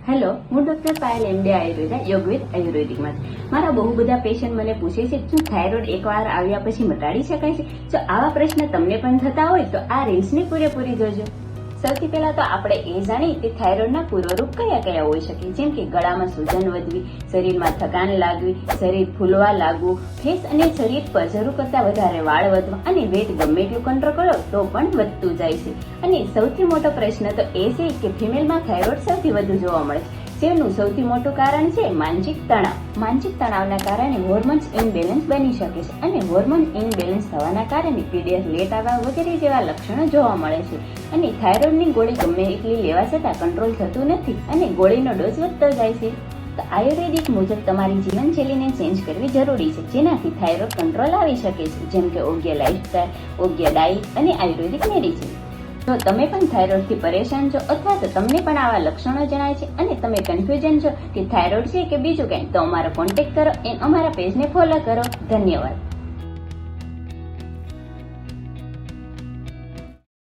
Hello, હું doctor Payal MD Ayurveda યોગ with આયુર્વેદિકમાં મારા બહુ બધા પેશન્ટ મને પૂછે છે શું થાઇરોઇડ એકવાર આવ્યા પછી મટાડી શકાય છે? જો આવા પ્રશ્ન તમને પણ થતા હોય તો આ રીલ્સની પૂરેપૂરી જોજો. સૌથી પહેલા તો આપણે એ જાણીએ કે થાઇરોઇડના પૂર્વરૂપ કયા કયા હોઈ શકે, જેમ કે ગળામાં સૂજન વધવી, શરીરમાં થકાન લાગવી, શરીર ફૂલવા લાગવું, ફેસ અને શરીર પર જરૂર કરતા વધારે વાળ વધવા અને વેટ ગમે એટલું કંટ્રોલ કરો તો પણ વધતું જાય છે. અને સૌથી મોટો પ્રશ્ન તો એ છે કે ફિમેલમાં થાઇરોઇડ સૌથી વધુ જોવા મળે છે, જેનું સૌથી મોટું કારણ છે માનસિક તણાવ. માનસિક તણાવના કારણે હોર્મોન્સ ઇનબેલેન્સ બની શકે છે અને હોર્મોન ઇનબેલેન્સ થવાના કારણે પીરિયડ લેટ આવવા વગેરે જેવા લક્ષણો જોવા મળે છે. અને થાઇરોઇડની ગોળી ગમે એટલી લેવા છતાં કંટ્રોલ થતું નથી અને ગોળીનો ડોઝ વધતો જાય છે. તો આયુર્વેદિક મુજબ તમારી જીવનશૈલીને ચેન્જ કરવી જરૂરી છે, જેનાથી થાઇરોઇડ કંટ્રોલ આવી શકે છે, જેમ કે યોગ્ય લાઇફસ્ટાઇલ, યોગ્ય ડાયટ અને આયુર્વેદિક મેડિસિન. જો તમે પણ થાઇરોઇડથી પરેશાન છો અથવા તો તમને પણ આવા લક્ષણો જણાય છે અને તમે કન્ફ્યુઝન છો કે થાઇરોઇડ છે કે બીજું કંઈ, તો અમારો કોન્ટેક્ટ કરો અને અમારા પેજને ફોલો કરો. ધન્યવાદ.